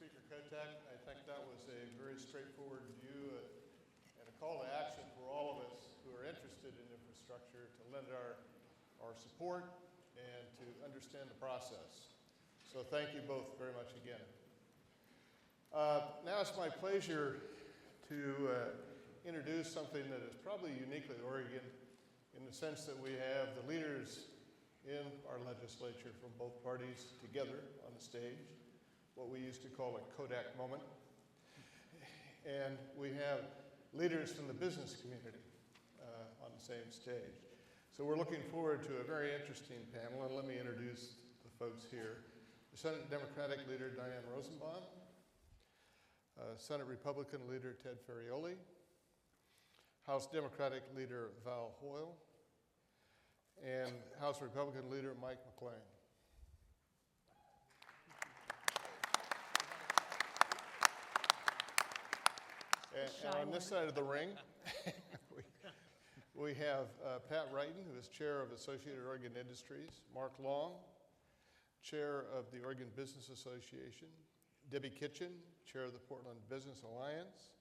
Speaker Kotek. I think that was a very straightforward view and a call to action for all of us who are interested in infrastructure to lend our support and to understand the process. So thank you both very much again. Now it's my pleasure to introduce something that is probably uniquely Oregon in the sense that we have the leaders in our legislature from both parties together on the stage, what we used to call a Kodak moment. And we have leaders from the business community on the same stage. So we're looking forward to a very interesting panel, and let me introduce the folks here. The Senate Democratic leader, Diane Rosenbaum. Senate Republican leader, Ted Ferrioli. House Democratic leader, Val Hoyle. And House Republican leader, Mike McLand. And on this side of the ring, we have Pat Wrighton, who is chair of Associated Oregon Industries, Mark Long, chair of the Oregon Business Association, Debbie Kitchen, chair of the Portland Business Alliance,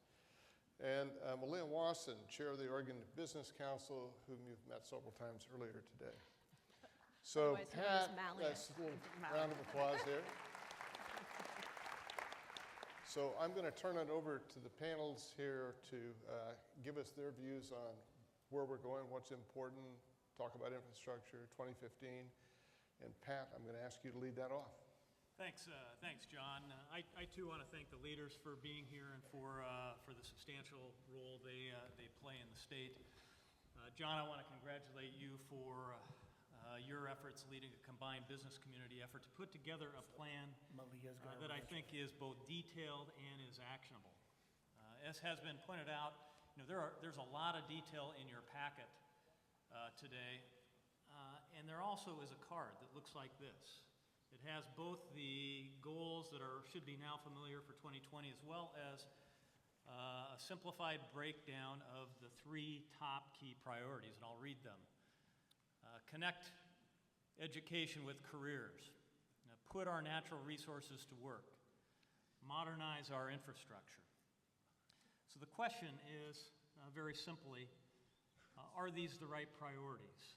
and Malia Wasson, chair of the Oregon Business Council, whom you've met several times earlier today. So Pat, that's a little round of applause there. So I'm going to turn it over to the panels here to give us their views on where we're going, what's important, talk about infrastructure 2015. And Pat, I'm going to ask you to lead that off. Thanks, John. I too want to thank the leaders for being here and for the substantial role they play in the state. John, I want to congratulate you for your efforts leading a combined business community effort to put together a plan that I think is both detailed and is actionable. As has been pointed out, there's a lot of detail in your packet today, and there also is a card that looks like this. It has both the goals that should be now familiar for 2020 as well as a simplified breakdown of the 3 top key priorities, and I'll read them. Connect education with careers, put our natural resources to work, modernize our infrastructure. So the question is, very simply, are these the right priorities?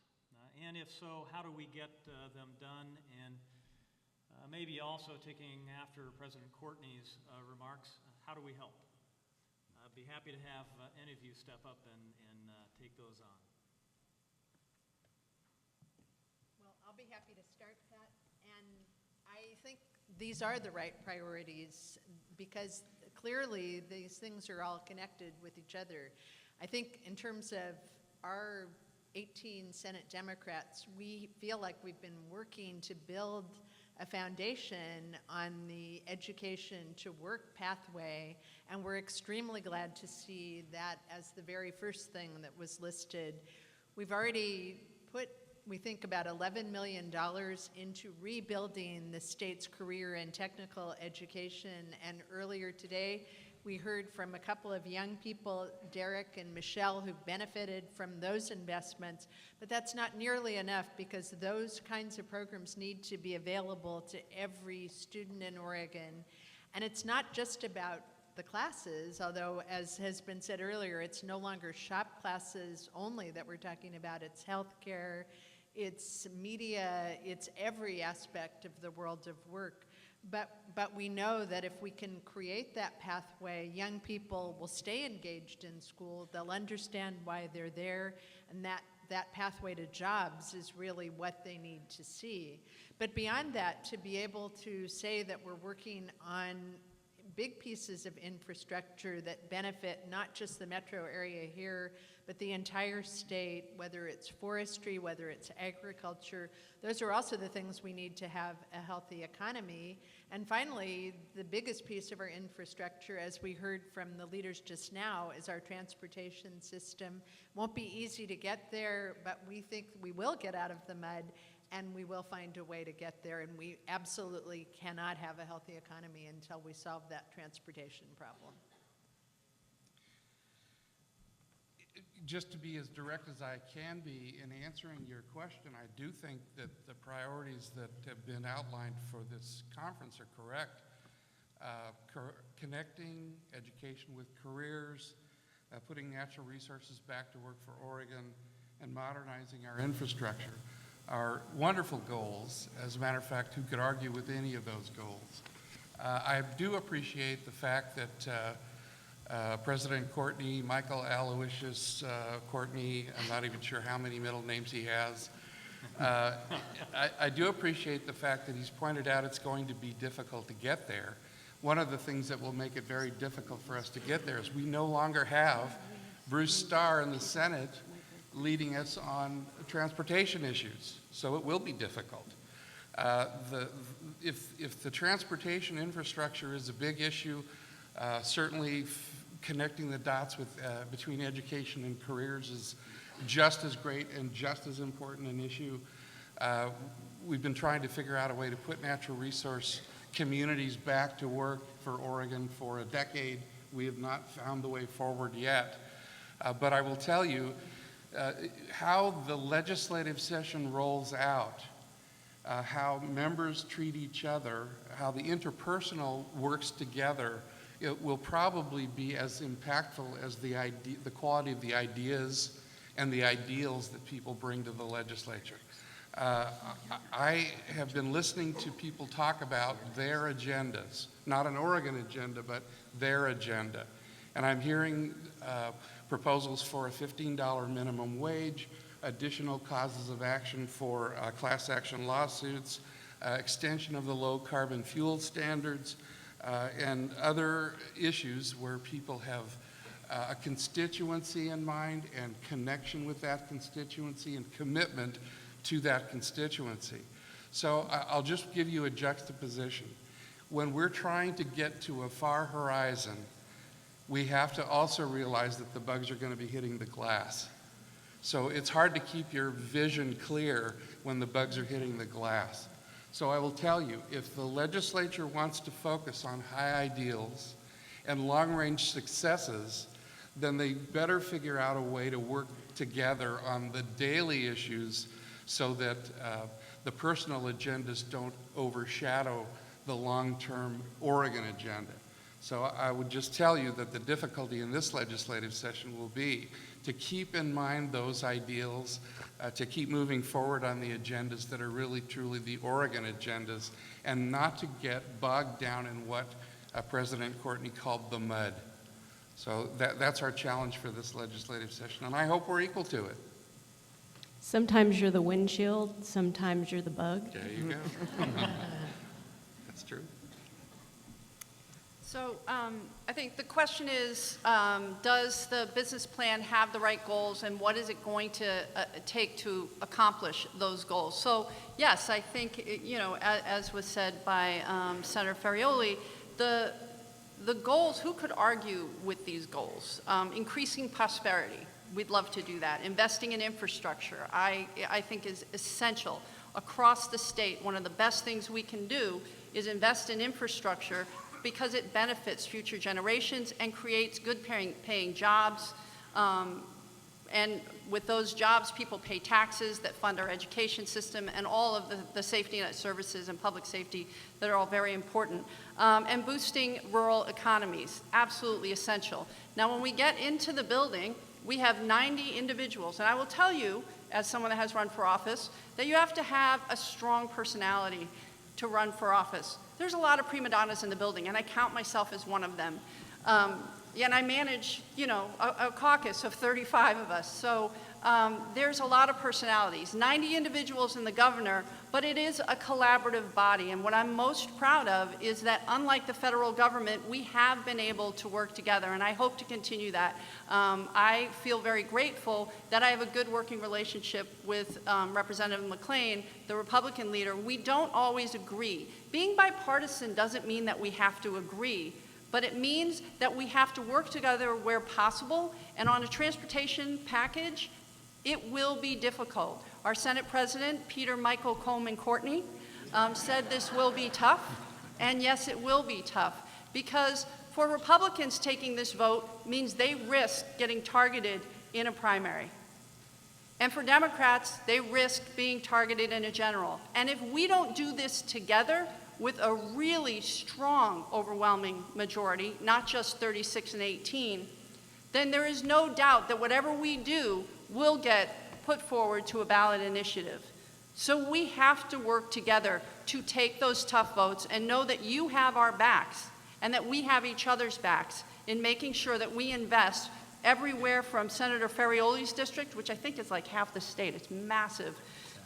And if so, how do we get them done? And maybe also taking after President Courtney's remarks, how do we help? I'd be happy to have any of you step up and take those on. I'll be happy to start, Pat. And I think these are the right priorities because clearly these things are all connected with each other. I think in terms of our 18 Senate Democrats, we feel like we've been working to build a foundation on the education to work pathway, and we're extremely glad to see that as the very first thing that was listed. We've already put, we think, about $11 million into rebuilding the state's career and technical education. And earlier today, we heard from a couple of young people, Derek and Michelle, who benefited from those investments. But that's not nearly enough because those kinds of programs need to be available to every student in Oregon. And it's not just about the classes, although, as has been said earlier, it's no longer shop classes only that we're talking about. It's healthcare, it's media, it's every aspect of the world of work. But we know that if we can create that pathway, young people will stay engaged in school, they'll understand why they're there, and that pathway to jobs is really what they need to see. But beyond that, to be able to say that we're working on big pieces of infrastructure that benefit not just the metro area here, but the entire state, whether it's forestry, whether it's agriculture, those are also the things we need to have a healthy economy. And finally, the biggest piece of our infrastructure, as we heard from the leaders just now, is our transportation system. Won't be easy to get there, but we think we will get out of the mud, and we will find a way to get there, and we absolutely cannot have a healthy economy until we solve that transportation problem. Just to be as direct as I can be in answering your question, I do think that the priorities that have been outlined for this conference are correct. connecting education with careers, putting natural resources back to work for Oregon, and modernizing our infrastructure are wonderful goals. As a matter of fact, who could argue with any of those goals? I do appreciate the fact that President Courtney, Michael Aloysius Courtney, I'm not even sure how many middle names he has. I do appreciate the fact that he's pointed out it's going to be difficult to get there. One of the things that will make it very difficult for us to get there is we no longer have Bruce Starr in the Senate leading us on transportation issues, so it will be difficult. If the transportation infrastructure is a big issue, certainly connecting the dots with, between education and careers is just as great and just as important an issue. We've been trying to figure out a way to put natural resource communities back to work for Oregon for a decade. We have not found the way forward yet. But I will tell you, how the legislative session rolls out, how members treat each other, how the interpersonal works together, it will probably be as impactful as the quality of the ideas and the ideals that people bring to the legislature. I have been listening to people talk about their agendas, not an Oregon agenda, but their agenda. And I'm hearing proposals for a $15 minimum wage, additional causes of action for class action lawsuits, extension of the low carbon fuel standards, and other issues where people have a constituency in mind and connection with that constituency and commitment to that constituency. So I'll just give you a juxtaposition. When we're trying to get to a far horizon, we have to also realize that the bugs are going to be hitting the glass. So it's hard to keep your vision clear when the bugs are hitting the glass. So I will tell you, if the legislature wants to focus on high ideals and long-range successes, then they better figure out a way to work together on the daily issues so that the personal agendas don't overshadow the long-term Oregon agenda. So I would just tell you that the difficulty in this legislative session will be to keep in mind those ideals, to keep moving forward on the agendas that are really truly the Oregon agendas, and not to get bogged down in what President Courtney called the mud. So that's our challenge for this legislative session, and I hope we're equal to it. Sometimes you're the windshield, sometimes you're the bug. There you go. That's true. So I think the question is, does the business plan have the right goals, and what is it going to take to accomplish those goals? So yes, I think, you know, as was said by Senator Ferrioli, the goals, who could argue with these goals? Increasing prosperity, we'd love to do that. Investing in infrastructure, I think is essential. Across the state, one of the best things we can do is invest in infrastructure because it benefits future generations and creates good paying jobs. And with those jobs, people pay taxes that fund our education system and all of the safety net services and public safety that are all very important. And boosting rural economies, absolutely essential. Now, when we get into the building, we have 90 individuals, and I will tell you, as someone that has run for office, that you have to have a strong personality to run for office. There's a lot of prima donnas in the building, and I count myself as one of them. And I manage, you know, a caucus of 35 of us. So there's a lot of personalities, 90 individuals in the governor, but it is a collaborative body. And what I'm most proud of is that unlike the federal government, we have been able to work together, and I hope to continue that. I feel very grateful that I have a good working relationship with Representative McLand, the Republican leader. We don't always agree. Being bipartisan doesn't mean that we have to agree, but it means that we have to work together where possible, and on a transportation package, it will be difficult. Our Senate President, Peter Michael Coleman Courtney, said this will be tough, and yes, it will be tough, because for Republicans, taking this vote means they risk getting targeted in a primary. And for Democrats, they risk being targeted in a general. And if we don't do this together with a really strong, overwhelming majority, not just 36 and 18, then there is no doubt that whatever we do will get put forward to a ballot initiative. So we have to work together to take those tough votes and know that you have our backs and that we have each other's backs in making sure that we invest everywhere from Senator Ferrioli's district, which I think is like half the state, it's massive,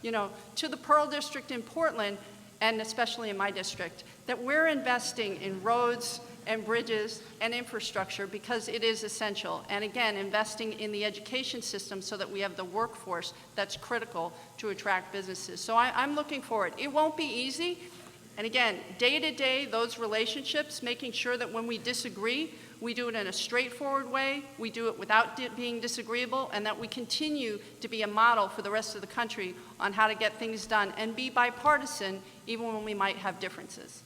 you know, to the Pearl District in Portland, and especially in my district, that we're investing in roads and bridges and infrastructure because it is essential. And again, investing in the education system so that we have the workforce that's critical to attract businesses. So I'm looking forward. It won't be easy. And again, day to day, those relationships, making sure that when we disagree, we do it in a straightforward way, we do it without being disagreeable, and that we continue to be a model for the rest of the country on how to get things done and be bipartisan even when we might have differences.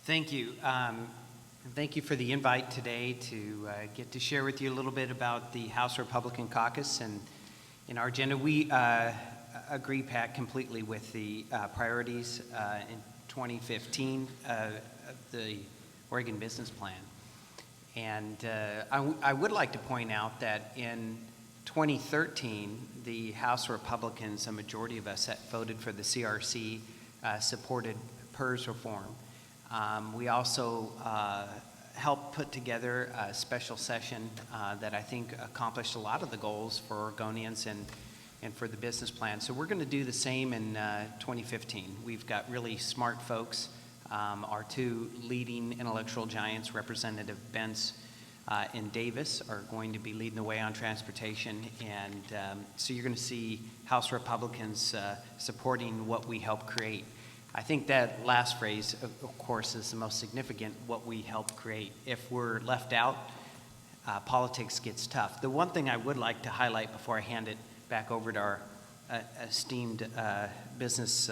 Thank you. Thank you for the invite today to get to share with you a little bit about the House Republican Caucus and in our agenda. We agree, Pat, completely with the priorities in 2015 of the Oregon Business Plan. And I would like to point out that in 2013, the House Republicans, a majority of us that voted for the CRC, supported PERS reform. We also helped put together a special session that I think accomplished a lot of the goals for Oregonians and for the business plan. So we're going to do the same in 2015. We've got really smart folks. Our two leading intellectual giants, Representative Bentz and Davis, are going to be leading the way on transportation. And so you're going to see House Republicans supporting what we help create. I think that last phrase, of course, is the most significant, what we help create. If we're left out, politics gets tough. The one thing I would like to highlight before I hand it back over to our esteemed business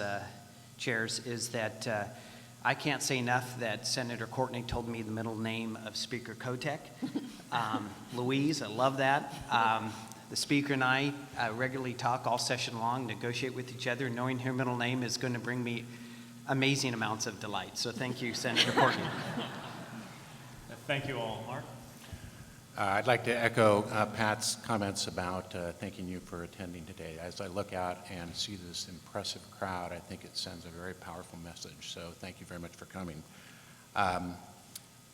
chairs is that I can't say enough that Senator Courtney told me the middle name of Speaker Kotek. Louise, I love that. The Speaker and I regularly talk all session long, negotiate with each other. Knowing her middle name is going to bring me amazing amounts of delight. So thank you, Senator Courtney. Thank you all. Mark? I'd like to echo Pat's comments about thanking you for attending today. As I look out and see this impressive crowd, I think it sends a very powerful message. So thank you very much for coming.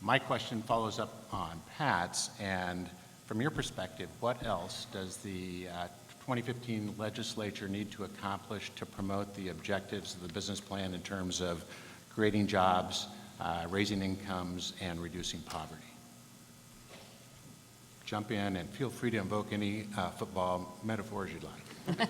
My question follows up on Pat's, and from your perspective, what else does the 2015 legislature need to accomplish to promote the objectives of the business plan in terms of creating jobs, raising incomes, and reducing poverty? Jump in and feel free to invoke any football metaphors you'd like.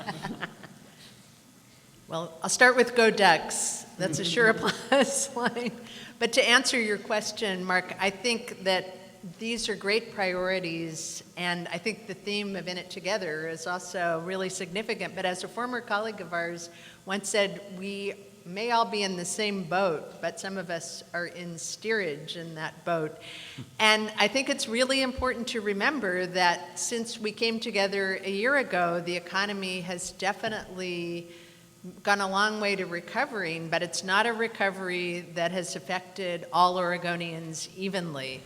Well, I'll start with Go Ducks. That's a sure applause line. But to answer your question, Mark, I think that these are great priorities, and I think the theme of In It Together is also really significant. But as a former colleague of ours once said, we may all be in the same boat, but some of us are in steerage in that boat. And I think it's really important to remember that since we came together a year ago, the economy has definitely gone a long way to recovering, but it's not a recovery that has affected all Oregonians evenly.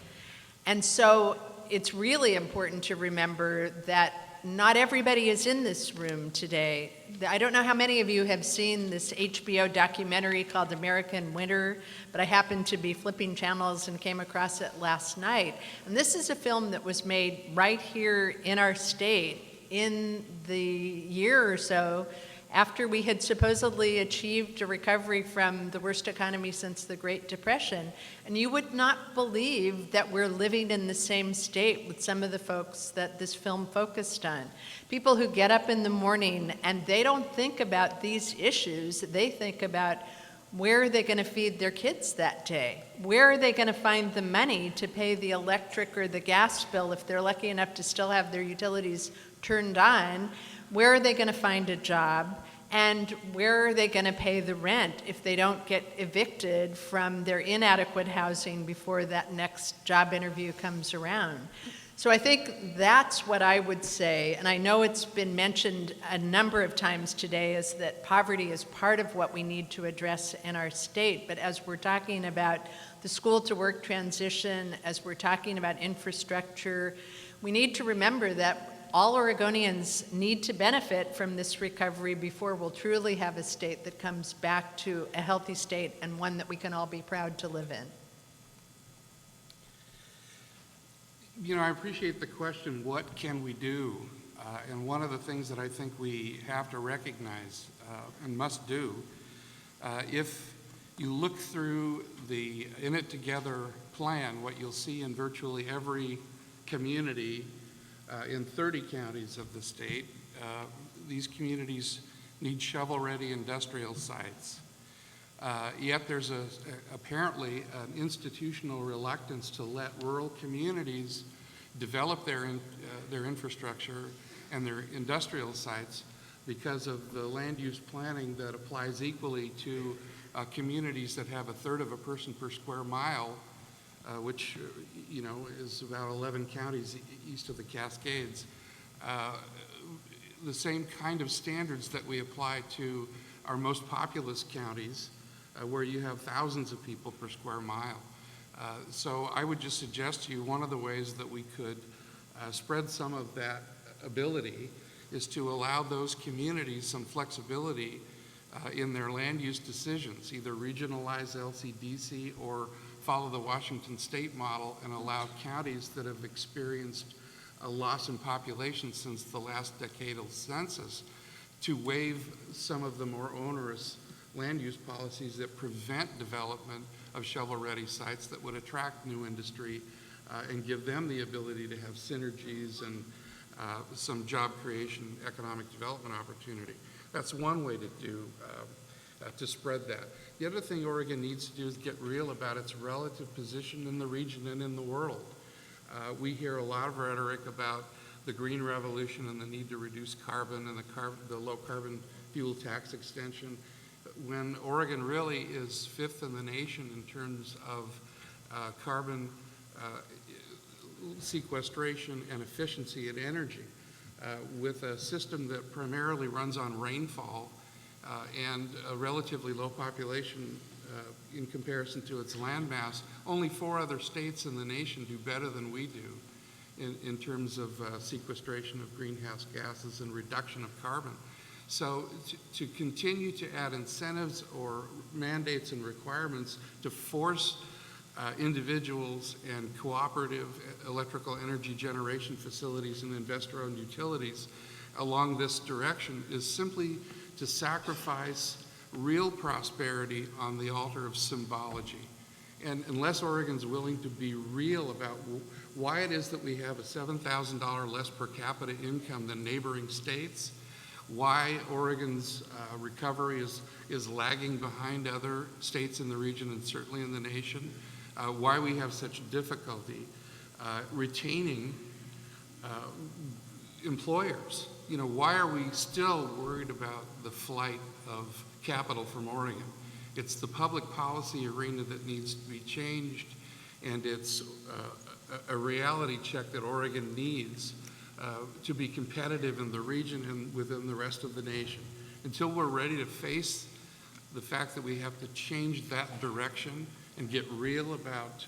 And so it's really important to remember that not everybody is in this room today. I don't know how many of you have seen this HBO documentary called American Winter, but I happened to be flipping channels and came across it last night. And this is a film that was made right here in our state in the year or so after we had supposedly achieved a recovery from the worst economy since the Great Depression. And you would not believe that we're living in the same state with some of the folks that this film focused on. People who get up in the morning and they don't think about these issues, they think about where are they going to feed their kids that day? Where are they going to find the money to pay the electric or the gas bill if they're lucky enough to still have their utilities turned on? Where are they going to find a job? And where are they going to pay the rent if they don't get evicted from their inadequate housing before that next job interview comes around? So I think that's what I would say, and I know it's been mentioned a number of times today, is that poverty is part of what we need to address in our state. But as we're talking about the school-to-work transition, as we're talking about infrastructure, we need to remember that all Oregonians need to benefit from this recovery before we'll truly have a state that comes back to a healthy state and one that we can all be proud to live in. You know, I appreciate the question, what can we do? And one of the things that I think we have to recognize and must do, if you look through the In It Together plan, what you'll see in virtually every community in 30 counties of the state, these communities need shovel-ready industrial sites. Yet there's apparently an institutional reluctance to let rural communities develop their infrastructure and their industrial sites because of the land use planning that applies equally to communities that have a third of a person per square mile, which you know is about 11 counties east of the Cascades. The same kind of standards that we apply to our most populous counties, where you have thousands of people per square mile. So I would just suggest to you one of the ways that we could spread some of that ability is to allow those communities some flexibility in their land use decisions, either regionalize LCDC or follow the Washington state model and allow counties that have experienced a loss in population since the last decadal census to waive some of the more onerous land use policies that prevent development of shovel-ready sites that would attract new industry and give them the ability to have synergies and some job creation, economic development opportunity. That's one way to do, to spread that. The other thing Oregon needs to do is get real about its relative position in the region and in the world. We hear a lot of rhetoric about the green revolution and the need to reduce carbon and the low carbon fuel tax extension, when Oregon really is fifth in the nation in terms of carbon sequestration and efficiency and energy, with a system that primarily runs on rainfall and a relatively low population in comparison to its landmass. Only 4 other states in the nation do better than we do in terms of sequestration of greenhouse gases and reduction of carbon. So to continue to add incentives or mandates and requirements to force individuals and cooperative electrical energy generation facilities and investor-owned utilities along this direction is simply to sacrifice real prosperity on the altar of symbology. And unless Oregon's willing to be real about why it is that we have a $7,000 less per capita income than neighboring states, why Oregon's recovery is lagging behind other states in the region and certainly in the nation, why we have such difficulty retaining employers. You know, why are we still worried about the flight of capital from Oregon? It's the public policy arena that needs to be changed, and it's a reality check that Oregon needs to be competitive in the region and within the rest of the nation. Until we're ready to face the fact that we have to change that direction and get real about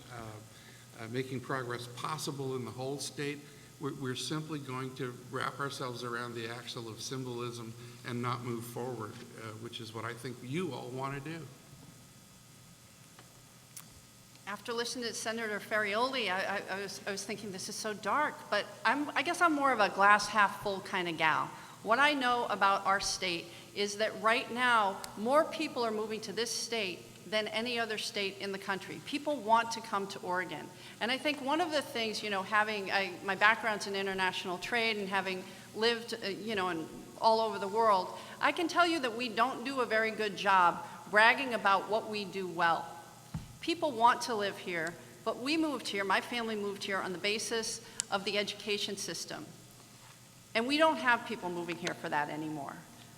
making progress possible in the whole state, we're simply going to wrap ourselves around the axle of symbolism and not move forward, which is what I think you all want to do. After listening to Senator Ferrioli, I was thinking this is so dark, but I guess I'm more of a glass half full kind of gal. What I know about our state is that right now, more people are moving to this state than any other state in the country. People want to come to Oregon. And I think one of the things, you know, my background's in international trade and having lived, you know, all over the world, I can tell you that we don't do a very good job bragging about what we do well. People want to live here, but we moved here, my family moved here on the basis of the education system. And we don't have people moving here for that anymore.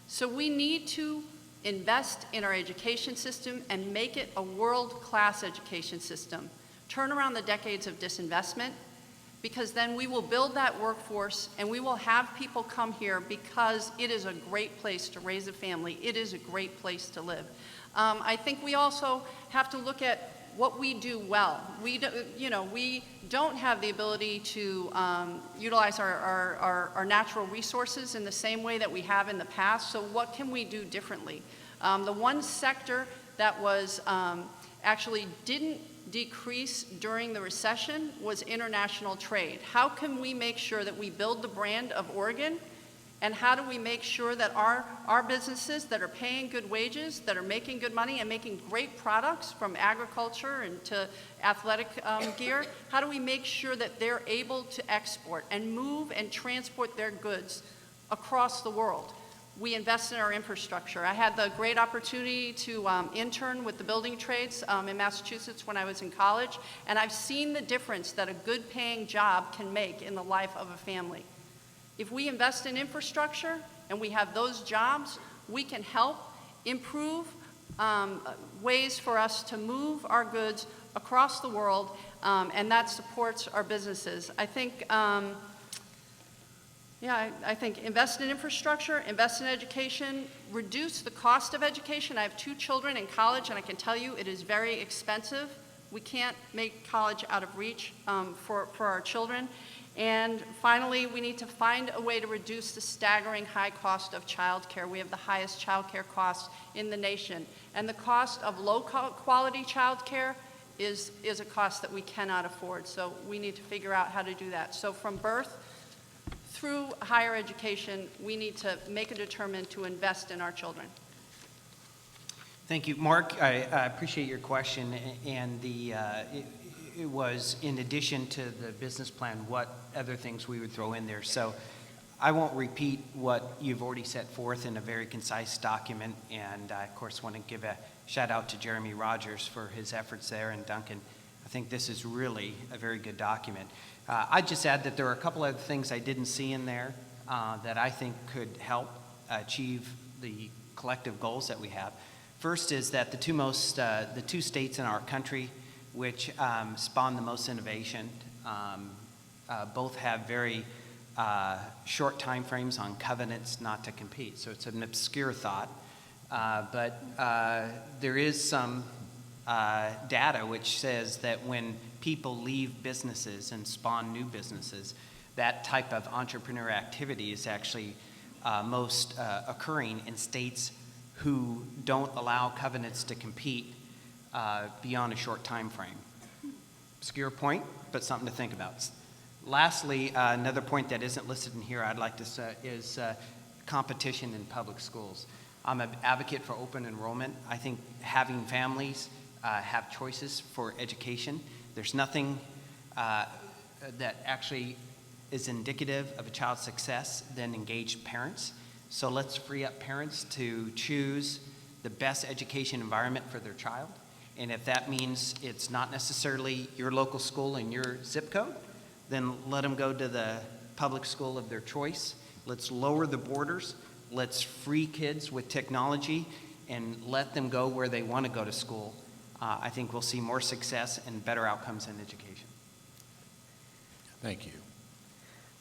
So we need to invest in our education system and make it a world-class education system. Turn around the decades of disinvestment, because then we will build that workforce and we will have people come here because it is a great place to raise a family. It is a great place to live. I think we also have to look at what we do well. We don't have the ability to utilize our natural resources in the same way that we have in the past, so what can we do differently? The one sector that was actually didn't decrease during the recession was international trade. How can we make sure that we build the brand of Oregon? And how do we make sure that our businesses that are paying good wages, that are making good money and making great products from agriculture and to athletic gear, how do we make sure that they're able to export and move and transport their goods across the world? We invest in our infrastructure. I had the great opportunity to intern with the building trades in Massachusetts when I was in college, and I've seen the difference that a good paying job can make in the life of a family. If we invest in infrastructure and we have those jobs, we can help improve ways for us to move our goods across the world, and that supports our businesses. I think, I think invest in infrastructure, invest in education, reduce the cost of education. I have 2 children in college, and I can tell you it is very expensive. We can't make college out of reach for our children. And finally, we need to find a way to reduce the staggering high cost of childcare. We have the highest childcare costs in the nation. And the cost of low-quality childcare is a cost that we cannot afford. So we need to figure out how to do that. So from birth through higher education, we need to make a determination to invest in our children. Thank you. Mark, I appreciate your question, and it was in addition to the business plan, what other things we would throw in there. So I won't repeat what you've already set forth in a very concise document, and I, of course, want to give a shout out to Jeremy Rogers for his efforts there, and Duncan. I think this is really a very good document. I'd just add that there are a couple other things I didn't see in there that I think could help achieve the collective goals that we have. First is that the two states in our country which spawn the most innovation, both have very short time frames on covenants not to compete. So it's an obscure thought, but there is some data which says that when people leave businesses and spawn new businesses, that type of entrepreneur activity is actually most occurring in states who don't allow covenants to compete beyond a short time frame. Obscure point, but something to think about. Lastly, another point that isn't listed in here I'd like to say is competition in public schools. I'm an advocate for open enrollment. I think having families have choices for education. There's nothing that actually is indicative of a child's success than engaged parents. So let's free up parents to choose the best education environment for their child. And if that means it's not necessarily your local school in your zip code, then let them go to the public school of their choice. Let's lower the borders. Let's free kids with technology and let them go where they want to go to school. I think we'll see more success and better outcomes in education. Thank you.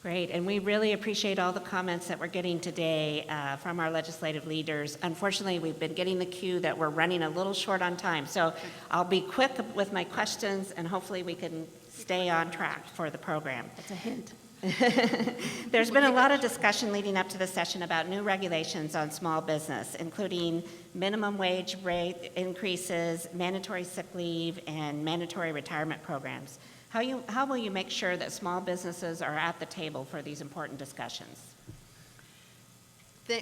Great, and we really appreciate all the comments that we're getting today from our legislative leaders. Unfortunately, we've been getting the cue that we're running a little short on time, so I'll be quick with my questions, and hopefully we can stay on track for the program. That's a hint. There's been a lot of discussion leading up to the session about new regulations on small business, including minimum wage rate increases, mandatory sick leave, and mandatory retirement programs. How will you make sure that small businesses are at the table for these important discussions?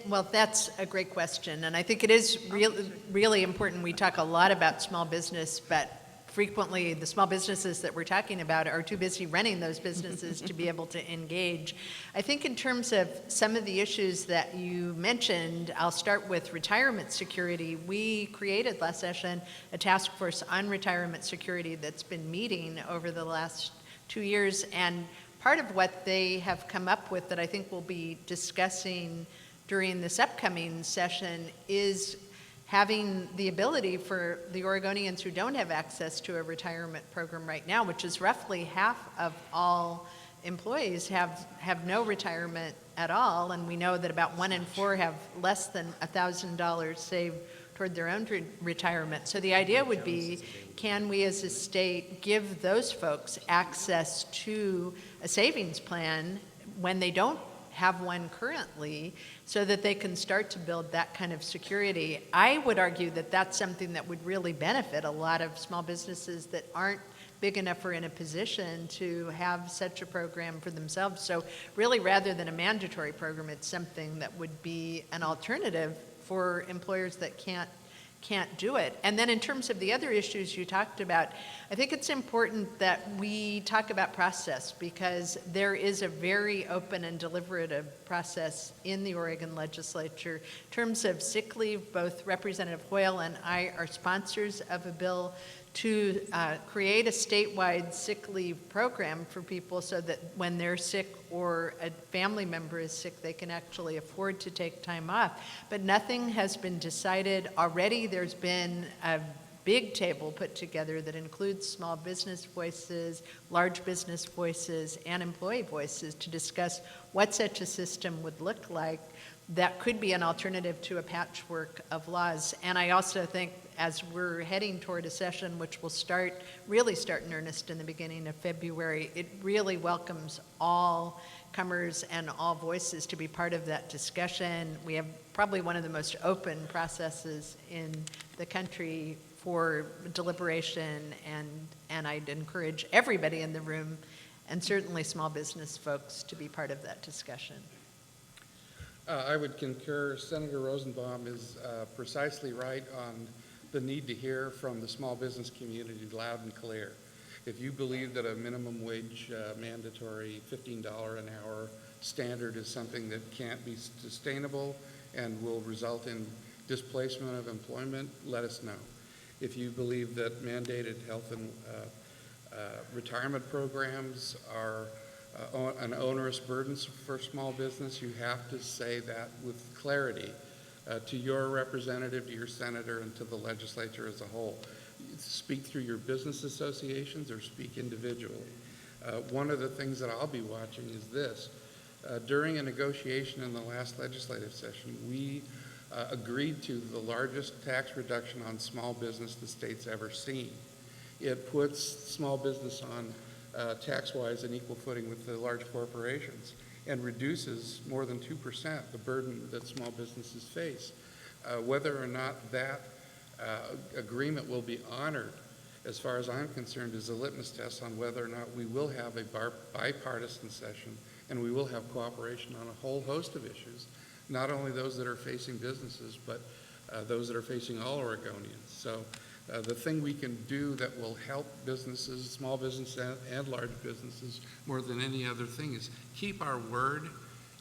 Well, that's a great question, and I think it is really important. We talk a lot about small business, but frequently the small businesses that we're talking about are too busy running those businesses to be able to engage. I think in terms of some of the issues that you mentioned, I'll start with retirement security. We created last session a task force on retirement security that's been meeting over the last 2 years, and part of what they have come up with that I think we'll be discussing during this upcoming session is having the ability for the Oregonians who don't have access to a retirement program right now, which is roughly half of all employees have no retirement at all, and we know that about 1 in 4 have less than $1,000 saved toward their own retirement. So the idea would be, can we as a state give those folks access to a savings plan when they don't have one currently, so that they can start to build that kind of security? I would argue that that's something that would really benefit a lot of small businesses that aren't big enough or in a position to have such a program for themselves. So really, rather than a mandatory program, it's something that would be an alternative for employers that can't do it. And then in terms of the other issues you talked about, I think it's important that we talk about process, because there is a very open and deliberative process in the Oregon legislature. In terms of sick leave, both Representative Hoyle and I are sponsors of a bill to create a statewide sick leave program for people, so that when they're sick or a family member is sick, they can actually afford to take time off. But nothing has been decided. Already there's been a big table put together that includes small business voices, large business voices, and employee voices to discuss what such a system would look like that could be an alternative to a patchwork of laws. And I also think, as we're heading toward a session which will really start in earnest in the beginning of February, it really welcomes all comers and all voices to be part of that discussion. We have probably one of the most open processes in the country for deliberation, and I'd encourage everybody in the room, and certainly small business folks, to be part of that discussion. I would concur. Senator Rosenbaum is precisely right on the need to hear from the small business community loud and clear. If you believe that a minimum wage mandatory $15 an hour standard is something that can't be sustainable and will result in displacement of employment, let us know. If you believe that mandated health and retirement programs are an onerous burden for small business, you have to say that with clarity to your representative, to your senator, and to the legislature as a whole. Speak through your business associations or speak individually. One of the things that I'll be watching is this. During a negotiation in the last legislative session, we agreed to the largest tax reduction on small business the state's ever seen. It puts small business on tax-wise an equal footing with the large corporations, and reduces more than 2% the burden that small businesses face. Whether or not that agreement will be honored, as far as I'm concerned, is a litmus test on whether or not we will have a bipartisan session, and we will have cooperation on a whole host of issues, not only those that are facing businesses, but those that are facing all Oregonians. So the thing we can do that will help businesses, small businesses and large businesses, more than any other thing, is keep our word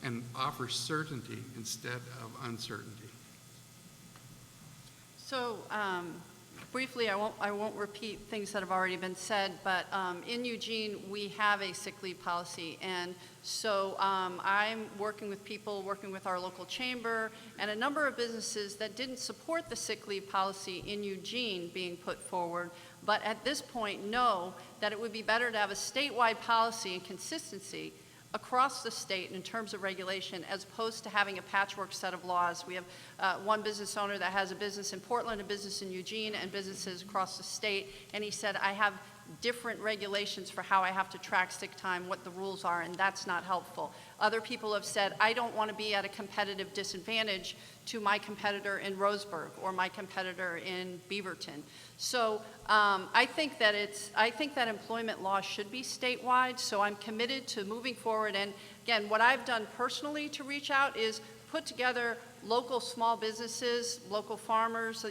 and offer certainty instead of uncertainty. So briefly, I won't repeat things that have already been said, but in Eugene, we have a sick leave policy. And so I'm working with people, working with our local chamber, and a number of businesses that didn't support the sick leave policy in Eugene being put forward, but at this point know that it would be better to have a statewide policy and consistency across the state in terms of regulation, as opposed to having a patchwork set of laws. We have one business owner that has a business in Portland, a business in Eugene, and businesses across the state, and he said, I have different regulations for how I have to track sick time, what the rules are, and that's not helpful. Other people have said, I don't want to be at a competitive disadvantage to my competitor in Roseburg or my competitor in Beaverton. So I think that employment law should be statewide, so I'm committed to moving forward. And again, what I've done personally to reach out is put together local small businesses, local farmers,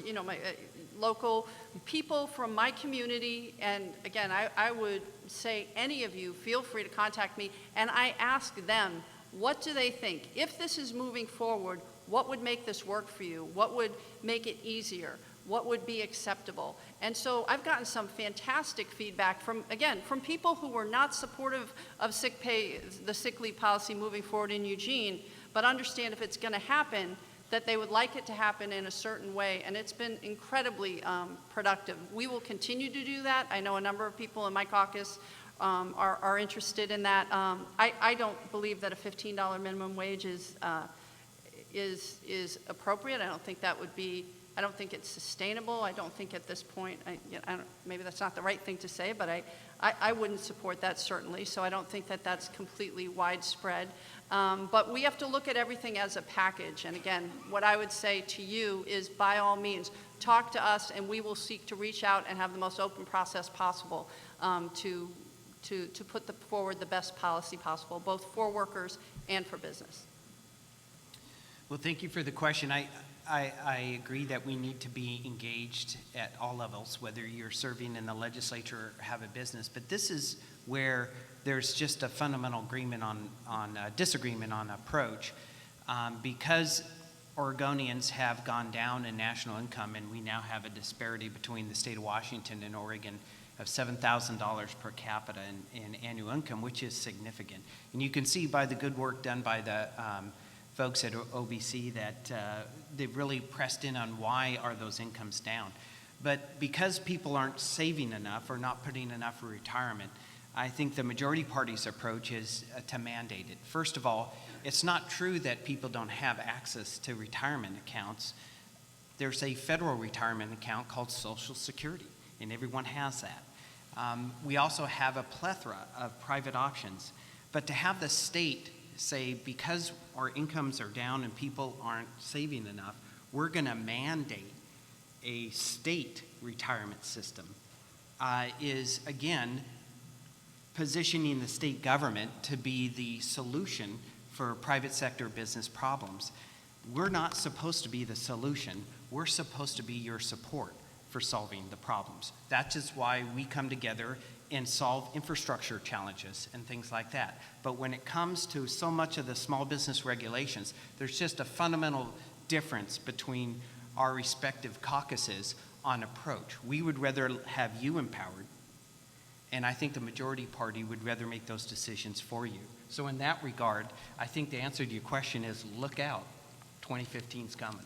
local people from my community. And again, I would say any of you, feel free to contact me, and I ask them, what do they think? If this is moving forward, what would make this work for you? What would make it easier? What would be acceptable? And so I've gotten some fantastic feedback from people who were not supportive of the sick leave policy moving forward in Eugene, but understand if it's going to happen, that they would like it to happen in a certain way, and it's been incredibly productive. We will continue to do that. I know a number of people in my caucus are interested in that. I don't believe that a $15 minimum wage is appropriate. I don't think that would be, I don't think it's sustainable. I don't think at this point, maybe that's not the right thing to say, but I wouldn't support that certainly. So I don't think that that's completely widespread. But we have to look at everything as a package. And again, what I would say to you is, by all means, talk to us, and we will seek to reach out and have the most open process possible to put forward the best policy possible, both for workers and for business. Well, thank you for the question. I agree that we need to be engaged at all levels, whether you're serving in the legislature or have a business. But this is where there's just a fundamental agreement disagreement on approach. Because Oregonians have gone down in national income, and we now have a disparity between the state of Washington and Oregon of $7,000 per capita in annual income, which is significant. And you can see by the good work done by the folks at OBC that they've really pressed in on why are those incomes down. But because people aren't saving enough or not putting enough for retirement, I think the majority party's approach is to mandate it. First of all, it's not true that people don't have access to retirement accounts. There's a federal retirement account called Social Security, and everyone has that. We also have a plethora of private options. But to have the state say, because our incomes are down and people aren't saving enough, we're going to mandate a state retirement system is, again, positioning the state government to be the solution for private sector business problems. We're not supposed to be the solution. We're supposed to be your support for solving the problems. That is why we come together and solve infrastructure challenges and things like that. But when it comes to so much of the small business regulations, there's just a fundamental difference between our respective caucuses on approach. We would rather have you empowered, and I think the majority party would rather make those decisions for you. So in that regard, I think the answer to your question is look out. 2015's coming.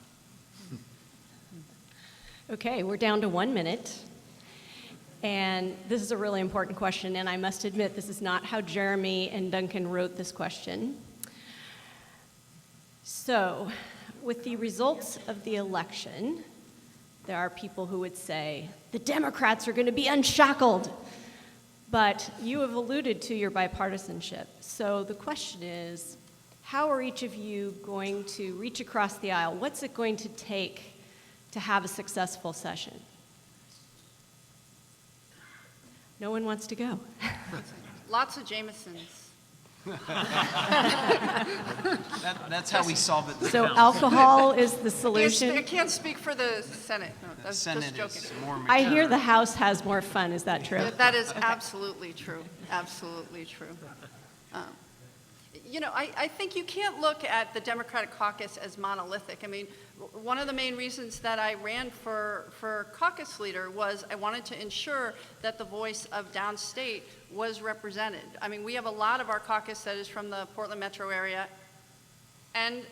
Okay, we're down to 1 minute. And this is a really important question, and I must admit this is not how Jeremy and Duncan wrote this question. So, with the results of the election, there are people who would say, the Democrats are going to be unshackled. But you have alluded to your bipartisanship. So the question is, how are each of you going to reach across the aisle? What's it going to take to have a successful session? No one wants to go. Lots of Jamesons. That's how we solve it. So alcohol is the I solution? can't speak for the Senate. No, The that's Senate just joking. is more mature. I hear the House has more fun. Is that true? That is absolutely true. Absolutely true. I think you can't look at the Democratic caucus as monolithic. I mean, one of the main reasons that I ran for caucus leader was I wanted to ensure that the voice of downstate was represented. I mean, we have a lot of our caucus that is from the Portland metro area, and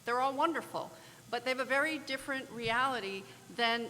they're all wonderful, but they have a very different reality than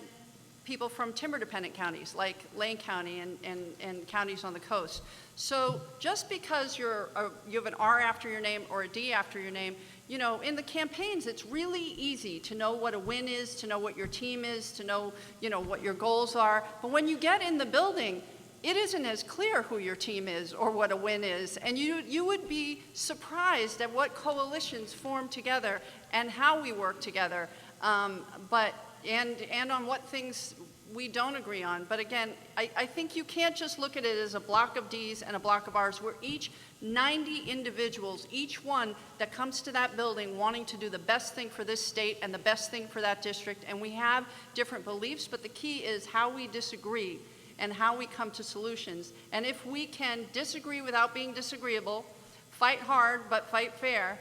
people from timber-dependent counties like Lane County and counties on the coast. So just because you have an R after your name or a D after your name, in the campaigns, it's really easy to know what a win is, to know what your team is, to know, what your goals are. But when you get in the building, it isn't as clear who your team is or what a win is. And you would be surprised at what coalitions form together and how we work together. And on what things we don't agree on. But again, I think you can't just look at it as a block of Ds and a block of Rs. We're each 90 individuals, each one that comes to that building wanting to do the best thing for this state and the best thing for that district. And we have different beliefs, but the key is how we disagree and how we come to solutions. And if we can disagree without being disagreeable, fight hard but fight fair,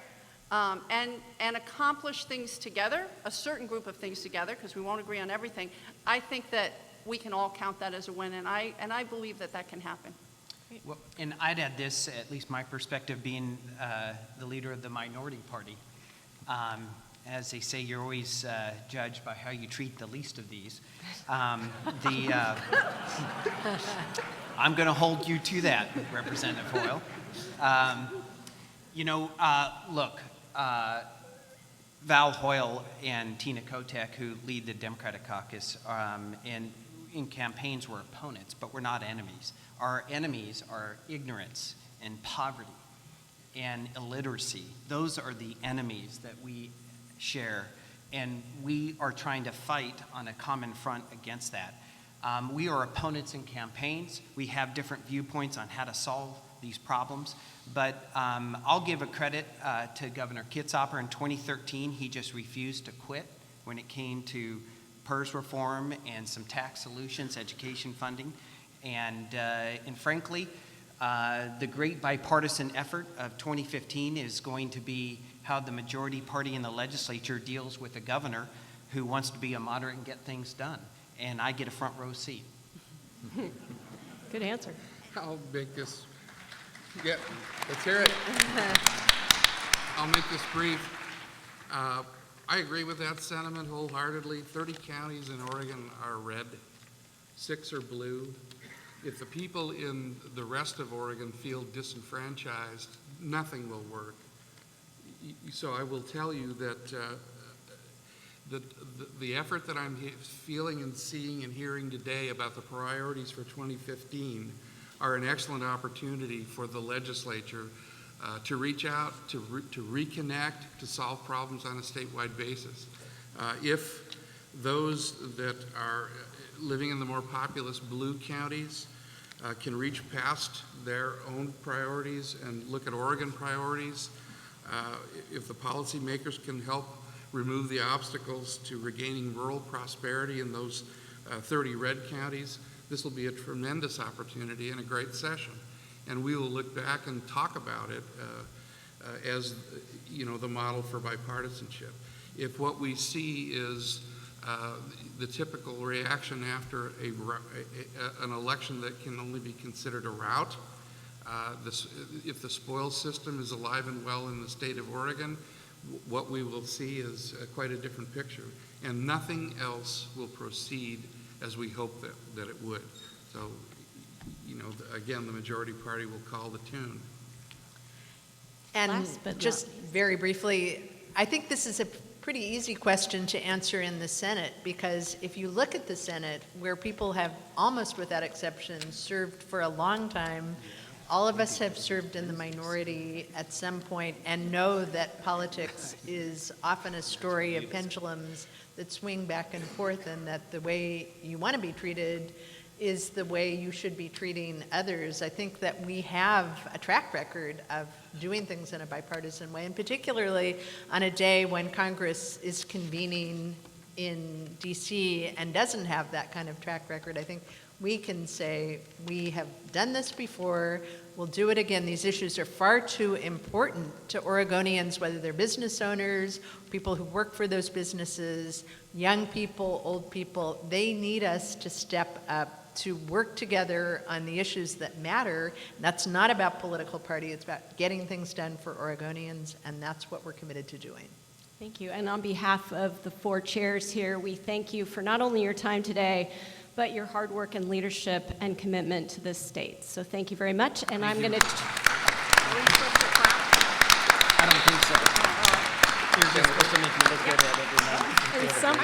and accomplish things together, a certain group of things together, because we won't agree on everything, I think that we can all count that as a win, and I believe that that can happen. Well, and I'd add this, at least my perspective being the leader of the minority party. As they say, you're always judged by how you treat the least of these. I'm going to hold you to that, Representative Hoyle. Look, Val Hoyle and Tina Kotek, who lead the Democratic Caucus, and in campaigns we're opponents, but we're not enemies. Our enemies are ignorance and poverty and illiteracy. Those are the enemies that we share, and we are trying to fight on a common front against that. We are opponents in campaigns. We have different viewpoints on how to solve these problems, but I'll give a credit to Governor Kitzhaber. In 2013, he just refused to quit when it came to PERS reform and some tax solutions, education funding, and frankly, the great bipartisan effort of 2015 is going to be how the majority party in the legislature deals with a governor who wants to be a moderate and get things done. And I get a front row seat. Good answer. I'll make this, yeah, let's hear it. I'll make this brief. I agree with that sentiment wholeheartedly. 30 counties in Oregon are red, 6 are blue. If the people in the rest of Oregon feel disenfranchised, nothing will work. So I will tell you that the effort that I'm feeling and seeing and hearing today about the priorities for 2015 are an excellent opportunity for the legislature to reach out, to reconnect, to solve problems on a statewide basis. If those that are living in the more populous blue counties can reach past their own priorities and look at Oregon priorities, if the policymakers can help remove the obstacles to regaining rural prosperity in those 30 red counties, this will be a tremendous opportunity and a great session. And we will look back and talk about it as, the model for bipartisanship. If what we see is the typical reaction after an election that can only be considered a rout, if the spoils system is alive and well in the state of Oregon, what we will see is quite a different picture, and nothing else will proceed as we hope that it would. So, again, the majority party will call the tune. And Last but not just very briefly, I think this is a pretty easy question to answer in the Senate, because if you look at the Senate, where people have almost without exception served for a long time, all of us have served in the minority at some point and know that politics is often a story of pendulums that swing back and forth, and that the way you want to be treated is the way you should be treating others. I think that we have a track record of doing things in a bipartisan way, and particularly on a day when Congress is convening in DC and doesn't have that kind of track record. I think we can say we have done this before, we'll do it again. These issues are far too important to Oregonians, whether they're business owners, people who work for those businesses, young people, old people. They need us to step up, to work together on the issues that matter. That's not about political party, it's about getting things done for Oregonians, and that's what we're committed to doing. Thank you. And on behalf of the 4 chairs here, we thank you for not only your time today, but your hard work and leadership and commitment to this state. So thank you very much. And I'm going to... I don't think so. You're just supposed to make me look good at it. In some...